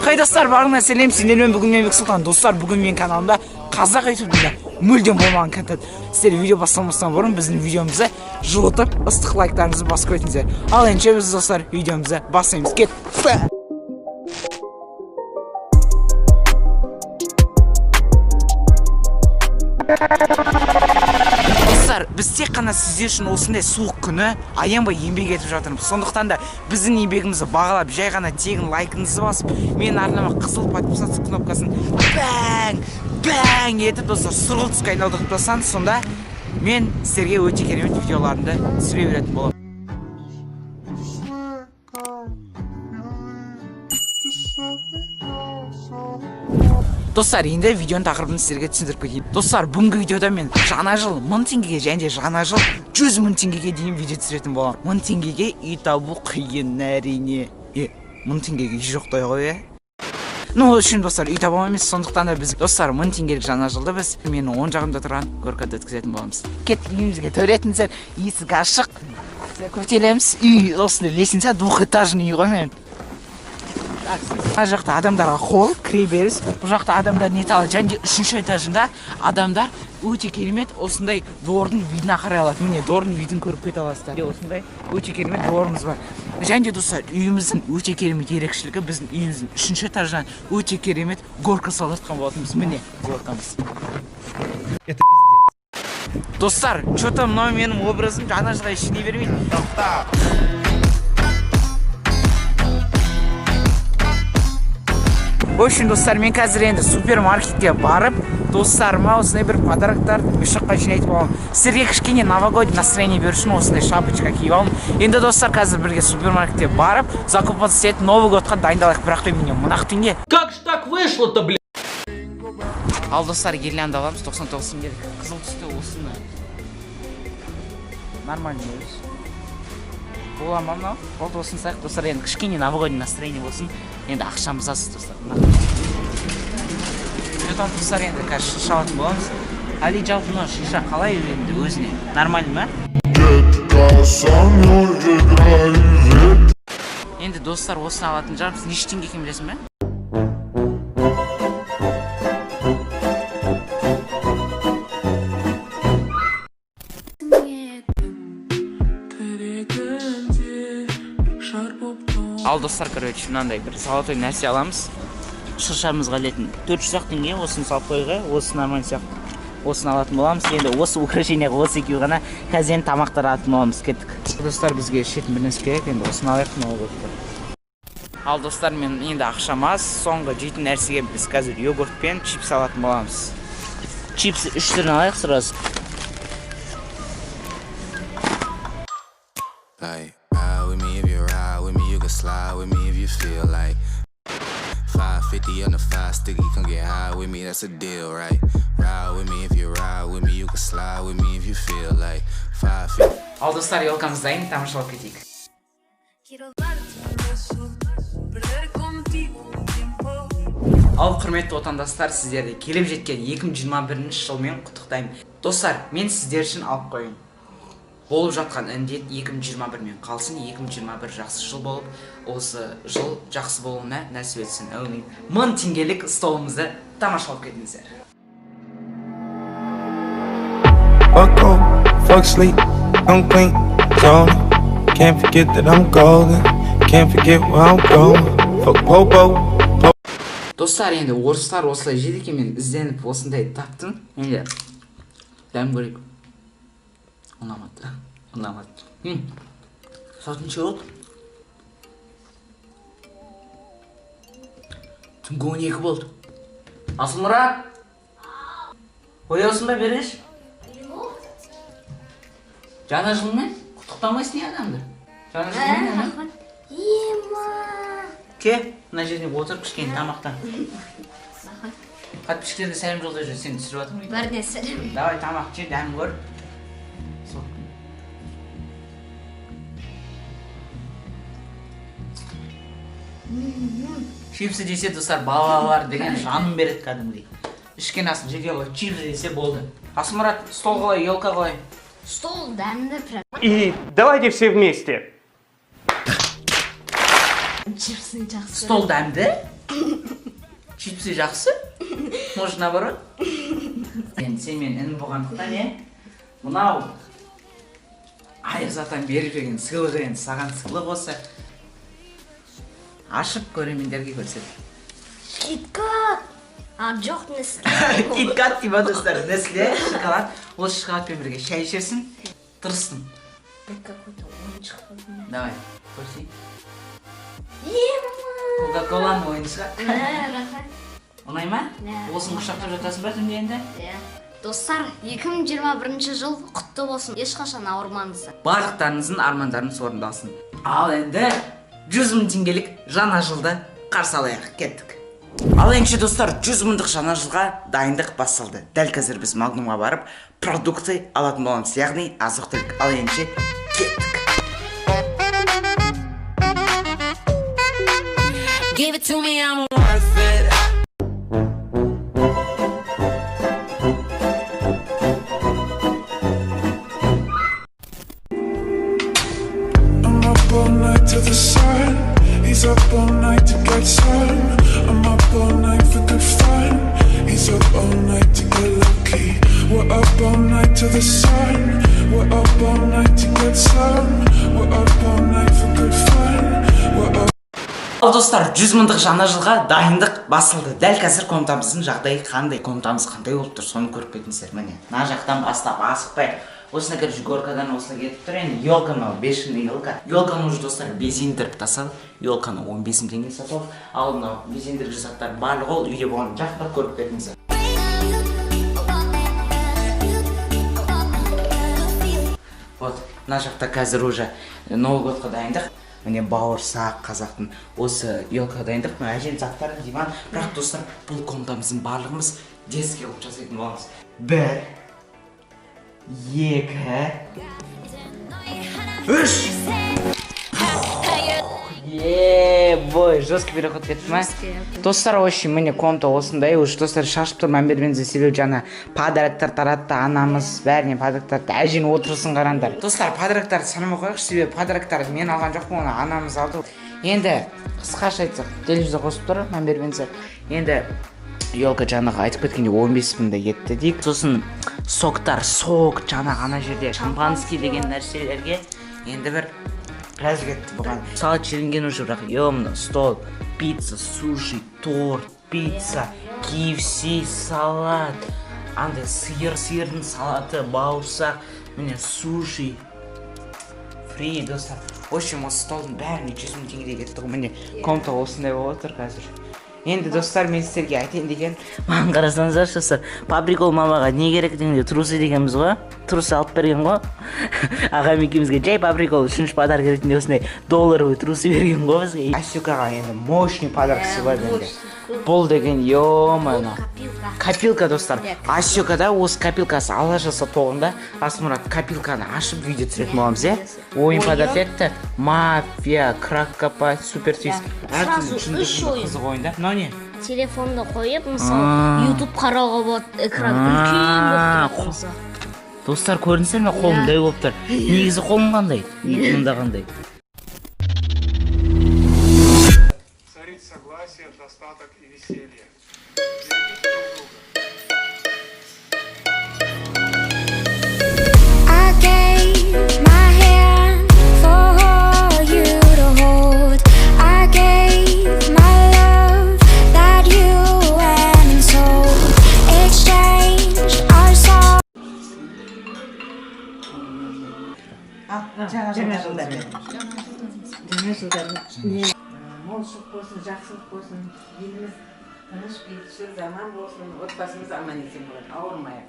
Хай достар, барлығына сәлем. Сендермен бүгін мен Бексұлтан. Достар, бүгін мен каналымда қазақ ютубында мүлдем болмаған контент. Сіздер видео бастамастан бұрын біздің видеомызды жылытып, ыстық лайктарыңызды басып өтіңіздер. Ал енді біз достар видеомызды бастаймыз. Кет. Достар, біз тек қана сіздер үшін осындай суық күні аянбай еңбек етіп жатырмыз. Сондықтан да біздің еңбегімізді бағалап, жай ғана тегін лайкыңызды басып, менің арнама қызыл подписаться кнопкасын бәң етіп, достар, сұрғылт түске айналдырып тұрсаңыз, сонда мен сіздерге өте керемет видеоларымды түсіре беретін боламын. Достар, енді видеоның тақырыбын сіздерге түсіндіріп кетейін. Достар, бүгінгі видеода мен жаңа жыл 1000 теңгеге және жаңа жыл 100 000 теңгеге дейін видео түсіретін боламын. 1000 теңгеге үй табу қиын, әрине. 1000 теңгеге үй жоқтай ғой, Ну, үшін достар, үй таба алмаймыз. Сондықтан да біз достар 1000 теңгелік жаңа жылды біз менің оң жағымда тұрған горкада өткізетін боламыз. Кет, үйімізге төретіңіздер, есік ашық. Көтереміз. Үй осындай лестница, двухэтажный үй ғой мен. Мына жақта адамдарға қол, кіре беріс. Бұл жақта адамдар не талы, және 3-ші этажында адамдар өте керемет осындай двордың видін қарай алады. Міне двордың видін көріп кете аласыздар. Осындай өте керемет дворымыз бар. Және достар, үйіміздің өте керемет ерекшелігі біздің үйіміздің 3-ші этажынан өте керемет горка салатқан болатынбыз. Міне горкамыз. Это пиздец. Достар, что-то мынау менің образым жаңа жылға ештеңе бермейді. В общем, достар, мен қазір енді супермаркетке барып, достарыма осындай бір подароктар үшаққа жинайтып аламын. Сіздерге кішкене новогодний настроение беру үшін осындай шапочка киіп алдым. Енді достар, қазір бірге супермаркетке барып, закупаться етіп, Новый годқа дайындалайық. Бірақ та менен мынақ теңге. Как же так вышло-то, блин? Ал достар, гирлянда аламыз, 99 теңге. Қызыл түсті осыны. Нормально өз. Бола ма мынау? Болды осын сақ, достар, енді кішкене новогодний настроение болсын. Енді ақшамыз аз, достар. Жетон достар, енді қазір шиша алатын боламыз. Али жалпы мынау шиша қалай енді өзіне? Нормально ма? Енді достар, осыны алатын жарымыз неше теңге екен білесің бе? Ал достар, короче, мынандай бір золотой нәрсе аламыз. Шыршамызға ілетін 400 теңге, осыны салып қойға, осы нормально сияқты. Осыны алатын боламыз. Енді осы украшенияға осы екеуі ғана қазір тамақтар алатын боламыз. Кеттік. Достар, бізге ішетін бір нәрсе керек, енді осыны алайық, мынау болды. Ал достар, мен енді ақшам аз, соңғы жейтін нәрсеге біз қазір йогурт пен чипс алатын боламыз. Чипс 3 түрін алайық сразу. Slide with me if you feel like 550 on the 5 sticky, come get high with me, that's a deal, right? Ride with me if you ride with me, you can slide with me if you feel like 550. Ал достар, елкамыз дайын, тамашалап кетейік. Ал құрметті отандастар, сіздерді келіп жеткен 2021 жылмен құттықтаймын. Достар, мен сіздер үшін алып қойын. Болып жатқан індет 2021 мен қалсын, 2021 жақсы жыл болып, осы жыл жақсы болуына нәсіп етсін. Әумин. 1000 теңгелік столымызды тамашалап кетіңіздер. Fuck go, fuck sleep, I'm clean, zone. Can't forget that I'm golden, can't forget where I'm going. Fuck popo. Достар, енді орыстар осылай жеді екен, мен ізденіп осындай таптым. Енді дәм көрейік. Ұнамады. Сатыншы болды. Түнгі 12 болды. Асылмұрат! Ояусын ба береш? Жаңа жылмен? Құттықтамайсың не адамды? Жаңа жылмен? Ке, мына жеріне отырып кішкене тамақтан. Подписчиктерге сәлем жолдай жүр, сен түсіріп атырмын. Бәріне сәлем. Давай тамақ же, дәм көр. Чипсы десе достар, балалар деген жаным береді кәдімгідей. Ішкен асын жеге қой, чипсы десе болды. Асылмұрат, стол қалай, елка қалай? Стол дәмді прям. И давайте все вместе. Чипсы жақсы. Стол дәмді? сөйтсе жақсы. Может, наоборот. Енді сен мен інім болғандықтан, мынау Аяз атам беріп берген сыйлық енді саған сыйлық осы. Ашып көрермендерге көрсет. Киткат. Жоқ, Несле. Киткат деймін достар, Несле, шоколад. Осы шоколадпен бірге шай ішерсің, тырыстың. Какой-то ойыншық. Давай, көрсей. Мама. Кока-коланың ойыншығы. Рахмет. Ұнай ма? Иә. Осын құшақтап жатасың ба түнде енді? Достар, 2021 жыл құтты болсын. Ешқашан ауырмаңыздар. Барлықтарыңыздың армандарыңыз орындалсын. Ал енді 100 мың теңгелік жаңа жылды қарсы алайық, кеттік. Ал ендеше достар, 100 мыңдық жаңа жылға дайындық басталды. Дәл қазір біз Магнумға барып, продукты алатын боламыз, яғни азық-түлік. Ал ендеше кеттік. Give it to me, I'm worth it. I'm up all night to the sun. He's up all night to get some. I'm up all night for good fun. He's up all night to get lucky. We're up all night to the sun. We're up all night to get some. We're up all night for good fun. We're up. Ал достар, 100 мыңдық жаңа жылға дайындық басылды. Дәл қазір комнатамыздың жағдайы қандай, комнатамыз қандай болып тұр, соны көріп кетіңіздер. Міне, мына жақтан бастап асықпай. Осына короче горкадан осына кетіп тұр. Енді елканы 5 мың елка. Елканы уже достар безендіріп тастадық. Елканы 15 мың теңге сатып. Ал мынау безендіргіш заттар барлығы ол үйде болған. Жақында көріп кетіңіздер. Вот, мына жақта қазір уже Новый годқа дайындық. Міне бауырсақ қазақтың осы елка дайындық. Мына әжем заттары диван. Бірақ достар, бұл комнатамыздың барлығымыз детский қылып жасайтын боламыз. 1 2 3 бой, жесткий переход кетті ма? Достар, очень міне комната осындай. Уже достар шашып тұр, мән бермеңіздер, себебі жаңа подароктар таратты, анамыз бәріне подароктарды. Әжен отырысын қараңдар. Достар, подароктарды санамай қояйықшы, себебі подароктарды мен алған жоқпын, оны анамыз алды. Енді қысқаша айтсақ, телевизор қосып тұр, мән бермеңіздер. Енді елка жаңағы айтып кеткенде 15 мыңда кетті дейік. Сосын соктар, сок жаңағы ана жерде шампанский деген нәрселерге енді бір біраз кетті бұған. Салат желінген уже бірақ, мына стол, пицца, суши, торт, пицца, KFC, салат, андай сиырдың салаты, бауырсақ, міне суши, фри, достар. В общем, осы столдың бәріне 100 мың теңгеге кетті. Міне комната осындай болып отыр қазір. Енді достар, мен сіздерге айтайын деген, маған қарасаңыздар достар, паприкол мамаға не керек дегенде трусы дегенбіз ғой, трусы алып берген ғой. Ағам екеумізге жай паприкол үшінші подарок ретінде осындай $1 трусы берген ғой бізге. Асюкаға енді мощный подарок сыйлады енді. Бұл деген, ё-моё, копилка достар. Асюкада осы копилкасы алашасы тоғында, Асмұрат копилканы ашып видео түсіретін боламыз, ойын подарок етті. Мафия, крак копать, супер твист. Сразу үш ойын. Қызық ойында. Мынау не? Телефонды қойып, мысалы, YouTube қарауға болады, экран үлкен болып тұрса. Достар, көрінсер ме, қолымдай болып тұр. Негізі қолым қандай? Мында қандай? Царит согласие, достаток и веселье. I gave my hand for you to hold. I gave my love that you went and sold. Exchanged our souls. Жаңа жылдар. Молшылық болсын, жақсылық болсын, еліміз тыныш, бейбітшілік заман болсын, отбасымыз аман есен болады, ауырмайық.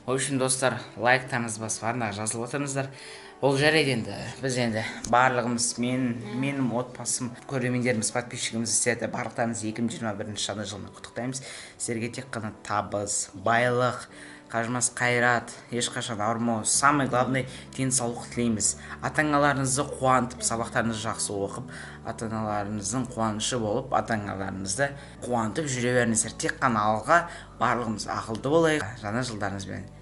В общем, достар, лайктарыңыз басып, арнаға жазылып отырыңыздар. Ол жарайды енді, біз енді барлығымыз, менің отбасым, көрермендеріміз, подписчигіміз істеді. Барлықтарыңыз 2021 жаңа жылмен құттықтаймыз. Сіздерге тек қана табыс, байлық, қажымас қайрат, ешқашан ауырмау. Самый главный денсаулық тілейміз. Ата-аналарыңызды қуантып, сабақтарыңызды жақсы оқып, ата-аналарыңыздың қуанышы болып, ата-аналарыңызды қуантып жүре беріңіздер. Тек қана алға, барлығымыз ақылды болайық. Жаңа жылдарыңызбен